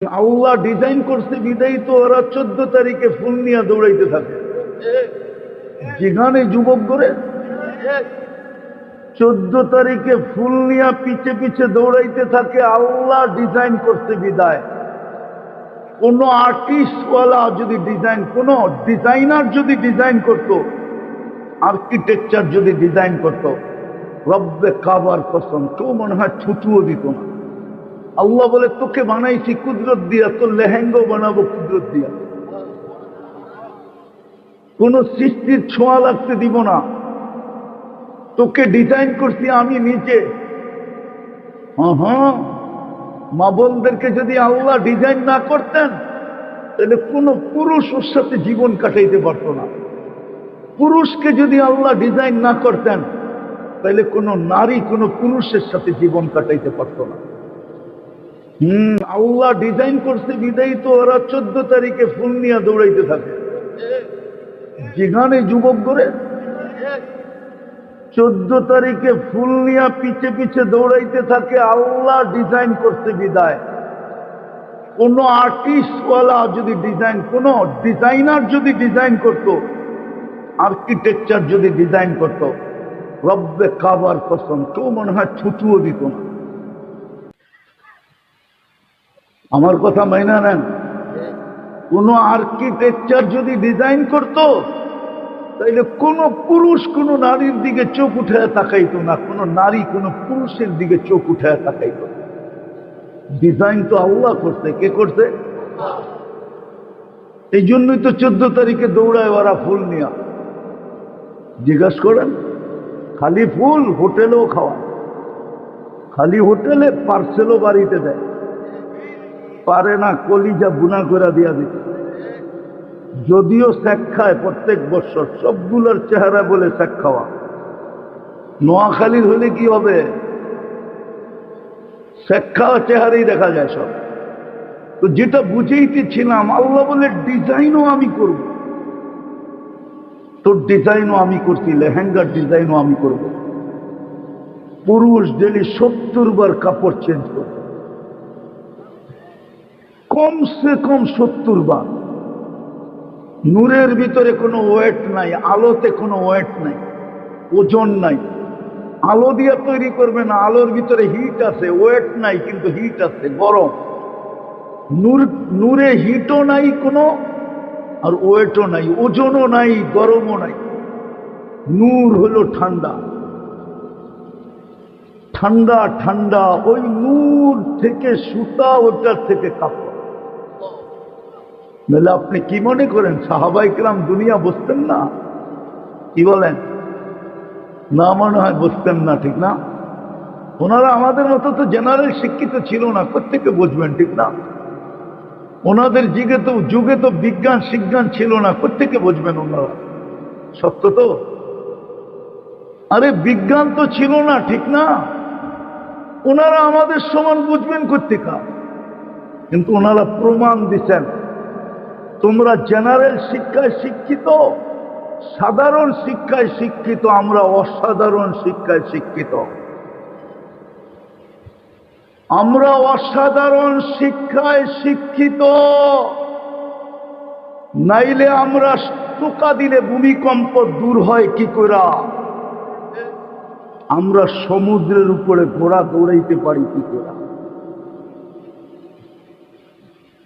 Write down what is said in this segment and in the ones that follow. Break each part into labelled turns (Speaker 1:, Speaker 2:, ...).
Speaker 1: আল্লাহ design করছে বিদায়ী তো ওরা 14 তারিখে ফুল নিয়ে দৌড়াইতে থাকে। যেখানে যুবক করে 14 তারিখে ফুল নিয়ে পিছে পিছে দৌড়াইতে থাকে। আল্লাহ ডিজাইন করছে বিদায়। কোন আর্টিস্টওয়ালা যদি ডিজাইন, কোন ডিজাইনার যদি ডিজাইন করত, আর্কিটেকচার যদি ডিজাইন করত, রব্বে কাবার কসম কেউ মনে হয় ছুটুও দিত না। আল্লাহ বলে তোকে বানাইছি কুদরত দিয়া, তোর লেহেঙ্গাও বানাবো কুদরত দিয়া। কোন সৃষ্টির ছোঁয়া লাগতে দিব না। তোকে ডিজাইন করছি আমি নিজে। হ্যাঁ, মা বোনদেরকে যদি আল্লাহ ডিজাইন না করতেন তাহলে কোন পুরুষ ওর সাথে জীবন কাটাইতে পারত না। পুরুষকে যদি আল্লাহ ডিজাইন না করতেন তাহলে কোন নারী কোন পুরুষের সাথে জীবন কাটাইতে পারত না। আল্লাহ ডিজাইন করছে বিদায়ী তো ওরা 14 তারিখে ফুল নিয়ে দৌড়াইতে থাকে। যেখানে যুবক করে 14 তারিখে ফুল নিয়ে পিছে পিছে দৌড়াইতে থাকে। আল্লাহ ডিজাইন করছে বিদায়। কোন আর্টিস্টওয়ালা যদি ডিজাইন, কোন ডিজাইনার যদি ডিজাইন করত, আর্কিটেকচার যদি ডিজাইন করত, রব্বে কাবার কসম কেউ মনে হয় ছুটুও দিত না। আমার কথা মাইনা নেন। কোন আর্কিটেকচার যদি ডিজাইন করত তাইলে কোন পুরুষ কোন নারীর দিকে চোখ উঠায় তাকাইতো না, কোন নারী কোন পুরুষের দিকে চোখ উঠায় তাকাইতো না। ডিজাইন তো আল্লাহ করছে। কে করছে? এই জন্যই তো 14 তারিখে দৌড়ায় ওরা ফুল নিয়ে। জিজ্ঞাসা করেন, খালি ফুল হোটেলেও খাওয়া, খালি হোটেলে পার্সেলও বাড়িতে দেয়। পারে না কলিজা বুনা করে দিয়া দিতে। যদিও শেখ খায় প্রত্যেক বছর, সবগুলোর চেহারা বলে শেখ খাওয়া। নোয়াখালীর হলে কি হবে? শেখ খাওয়া চেহারাই দেখা যায় সব। তো যেটা বুঝেইতেছিলাম, আল্লাহ বলে ডিজাইনও আমি করব। তোর ডিজাইনও আমি করছি, লেহেঙ্গার ডিজাইনও আমি করব। পুরুষ ডেলি 70 বার কাপড় চেঞ্জ করবে, কমসে কম 70 বার। নূরের ভিতরে কোনো ওয়েট নাই, আলোতে কোনো ওয়েট নাই, ওজন নাই। আলো দিয়ে তৈরি করবে না, আলোর ভিতরে হিট আছে, ওয়েট নাই কিন্তু হিট আছে, গরম। নূরে হিটও নাই কোনো, আর ওয়েটও নাই, ওজনও নাই, গরমও নাই। নূর হলো ঠান্ডা, ঠান্ডা ঠান্ডা। ওই নূর থেকে সুতা, ওটার থেকে কাপড়। তাহলে আপনি কি মনে করেন সাহাবাই কেরাম দুনিয়া বুঝতেন না? কি বলেন? না, মনে হয় বুঝতেন না, ঠিক না? ওনারা আমাদের মতো তো জেনারেল শিক্ষিত ছিল না, কোত্থেকে বুঝবেন, ঠিক না? ওনাদের যুগে তো বিজ্ঞান শিজ্ঞান ছিল না, কোত্থেকে বুঝবেন ওনারা? সত্য তো? আরে বিজ্ঞান তো ছিল না, ঠিক না? ওনারা আমাদের সমান বুঝবেন কোত্থেকা? কিন্তু ওনারা প্রমাণ দিচ্ছেন, তোমরা জেনারেল শিক্ষায় শিক্ষিত, সাধারণ শিক্ষায় শিক্ষিত, আমরা অসাধারণ শিক্ষায় শিক্ষিত। আমরা অসাধারণ শিক্ষায় শিক্ষিত, নাইলে আমরা টোকা দিলে ভূমিকম্প দূর হয় কি করে? আমরা সমুদ্রের উপরে ঘোড়া দৌড়াইতে পারি কি করে?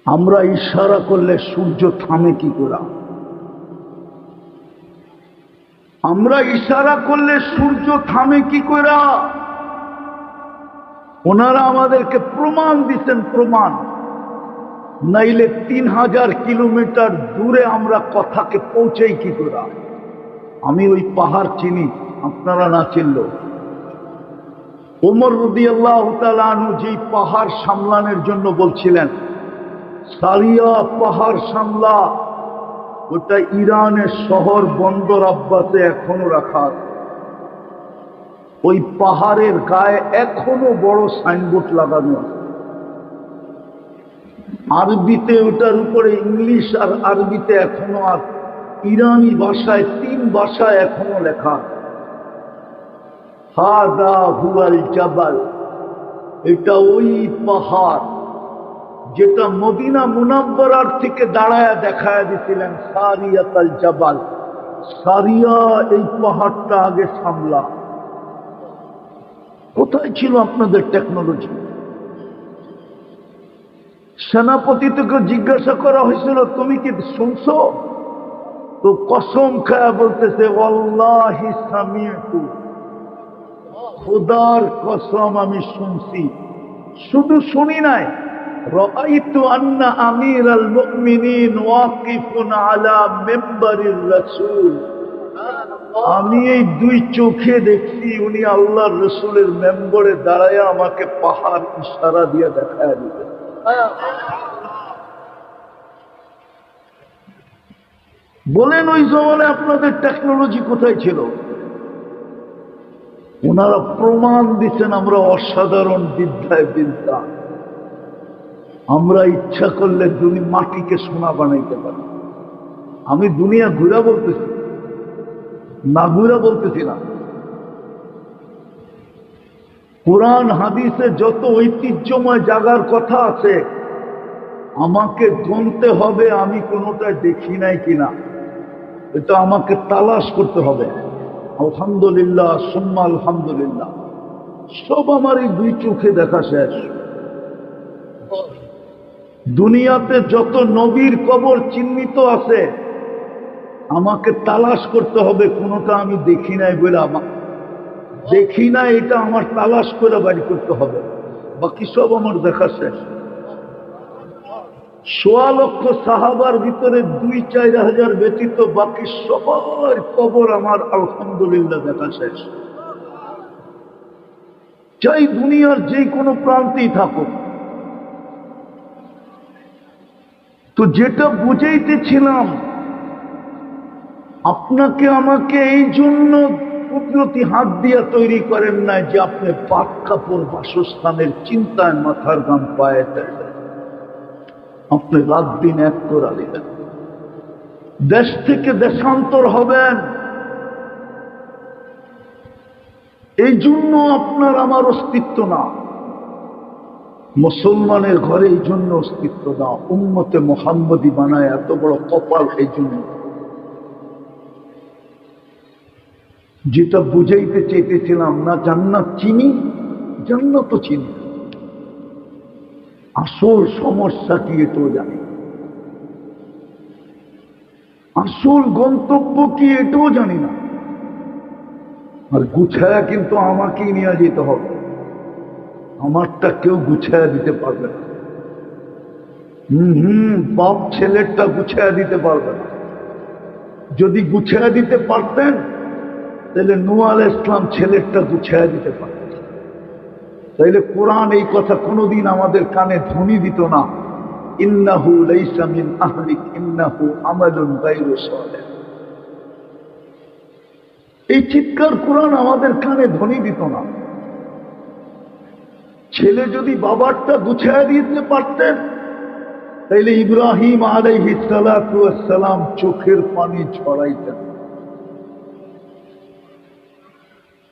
Speaker 1: আমরা ইশারা করলে সূর্য থামে কি করে? আমরা ইশারা করলে সূর্য থামে কি করে? ওনারা আমাদেরকে প্রমাণ দিচ্ছেন, প্রমাণ। নাইলে 3000 কিলোমিটার দূরে আমরা কথাকে পৌঁছাই কি করে? আমি ওই পাহাড় চিনি, আপনারা না চিনলেও। ওমর রাদিয়াল্লাহু তাআলা আনহু যেই পাহাড় সামলানোর জন্য বলছিলেন, সারিয়া পাহাড় সামলা, ওটা ইরানের শহর বন্দর আব্বাসে এখনো রাখা আছে। ওই পাহাড়ের গায়ে এখনো বড় সাইনবোর্ড লাগানো আছে, আরবিতে। ওটার উপরে ইংলিশ আর আরবিতে এখনো, আর ইরানি ভাষায় 3 ভাষায় এখনো লেখা। হাদা হুয়াল জাবাল, এটা ওই পাহাড়। যেটা মদিনা মুনাব্বরার থেকে দাঁড়ায় দেখায় দিছিলেন, সারিয়াতাল জাবাল, সারিয়া এই পাহাড়টা আগে সামলা। কোথায় ছিল আপনাদের টেকনোলজি? সেনাপতি থেকে জিজ্ঞাসা করা হয়েছিল তুমি কি শুনছো? তো কসম খায়া বলতেছে ওয়াল্লাহি সামিআতু, খোদার কসম আমি শুনছি। শুধু শুনি নাই, রাআইতু আন্না আমিরাল মুমিনিন ওয়াকিফুন আলা মিম্বারির রাসূল, আমি এই দুই চোখে দেখছি উনি আল্লাহর রাসূলের মেম্বরে দাঁড়ায় আমাকে পাহাড় ইশারা দিয়ে দেখায় দিতেন। বলেন ওই জমানে আপনাদের টেকনোলজি কোথায় ছিল? ওনারা প্রমাণ দিচ্ছেন আমরা অসাধারণ বিদ্যায় বিদ্যা। আমরা ইচ্ছা করলে মাটিকে সোনা বানাইতে পারি। আমি দুনিয়া ঘুরা বলতেছি না, ঘুরা বলতেছি না। কোরআন হাদিসে যত ঐতিহ্যময় জায়গার কথা আছে আমাকে গণতে হবে আমি কোনোটা দেখি নাই কিনা, এটা আমাকে তালাশ করতে হবে। আলহামদুলিল্লাহ সুম্মা আলহামদুলিল্লাহ, সব আমার এই দুই চোখে দেখা শেষ। দুনিয়াতে যত নবীর কবর চিহ্নিত আছে আমাকে তালাশ করতে হবে, কোনোটা আমি দেখি নাই বলে দেখি না, এটা আমার তালাশ করে বাড়ি করতে হবে। বাকি সব আমার দেখা শেষ। ১৬ লক্ষ সাহাবার ভিতরে ২-৪ হাজার ব্যতীত বাকি সবার কবর আমার আলহামদুলিল্লাহ দেখা শেষ। চাই দুনিয়ার যে কোনো প্রান্তেই থাকুক। তো যেটা বুঝাইতেছিলাম, আপনাকে আমাকে এই জন্য কুদরতি হাত দিয়া তৈরি করেন নাই যে আপনি পাক কাপড় বাসস্থানের চিন্তায় মাথার গাম পায়ে দেবেন, আপনি রাত দিন এক করে দিবেন, দেশ থেকে দেশান্তর হবেন। এই জন্য আপনার আমার অস্তিত্ব না, মুসলমানের ঘরে এই জন্য অস্তিত্ব না, উম্মতে মুহাম্মদী বানায় এত বড় কপাল। এই জন্য যেটা বুঝাইতে চেয়েছিলাম, না জান্নাত চিনি, জান্নাত তো চিনি, আসল সমস্যা কি এটাও জানি, আসল গন্তব্য কি এটাও জানি না। আর গুছায়া কিন্তু আমাকেই নিয়ে যেতে হবে, আমারটা কেউ গুছায়া দিতে পারবে না। বাপ ছেলেরটা গুছায়া দিতে পারবে না। যদি গুছায়া দিতে পারতেন তাহলে নূহ আলাইহিস সালাম ছেলেরটা গুছায়া দিতে পারতেন। তাইলে কোরআন এই কথা কোনোদিন আমাদের কানে ধ্বনি দিত না, ইন্নাহু লাইসা মিন আহলিক ইন্নাহু আমালুন গায়রু সালিহ। এই চিৎকার কোরআন আমাদের কানে ধ্বনি দিত না। ছেলে যদি বাবারটা গুছায়া দিতে পারতেন তাইলে ইব্রাহিম আলাইহিস সালাতু ওয়াস সালাম চোখের পানি ছড়াইতেন।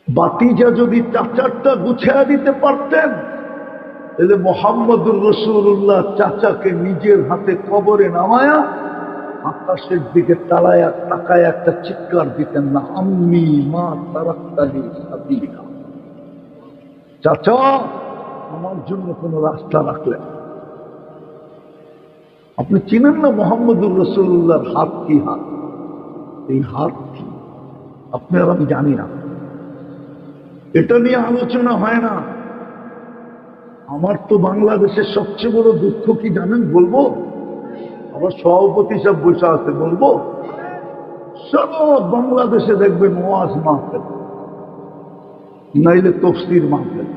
Speaker 1: বাতিজা যদি চাচারটা গুছায়া দিতে পারতেন তাহলে মুহাম্মদুর রাসূলুল্লাহ চাচাকে নিজের হাতে কবরে নামায়া আকাশের দিকে তাকায় একটা চিৎকার দিতেন না, আম্মি মা তারাক্তালি সাবিলা, চাচা আমার জন্য কোন রাস্তা রাখলেন। আপনি চিনেন না মুহাম্মদুর রাসূলুল্লাহর হাত কি হাত? এই হাত কি আপনি আর আমি জানি না, এটা নিয়ে আলোচনা হয় না। আমার তো বাংলাদেশের সবচেয়ে বড় দুঃখ কি জানেন? বলবো, আমার সভাপতি সব বসে আছে, বলবো সারা বাংলাদেশে দেখবেন ওয়াজ মাহফিল, নাইলে তাফসীর মাহফিল,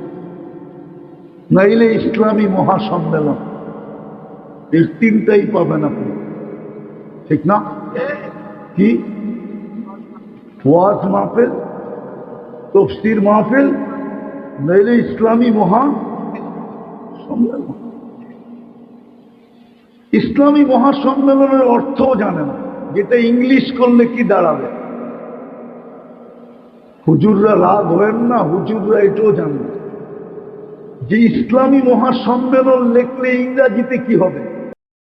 Speaker 1: নাইলে ইসলামী মহাসম্মেলন, এই তিনটাই পাবেন আপনি, ঠিক না? কি ওয়াজ মাহফিল, তাফসীর মাহফিল, নাইলে ইসলামী মহাসম্মেলন। ইসলামী মহাসম্মেলনের অর্থও জানে না, যেটা ইংলিশ করলে কি দাঁড়াবে। হুজুররা রাগ হবেন না, হুজুররা এটাও জানে না যে ইসলামী মহাসম্মেলন লিখলে ইংরাজিতে কি হবে?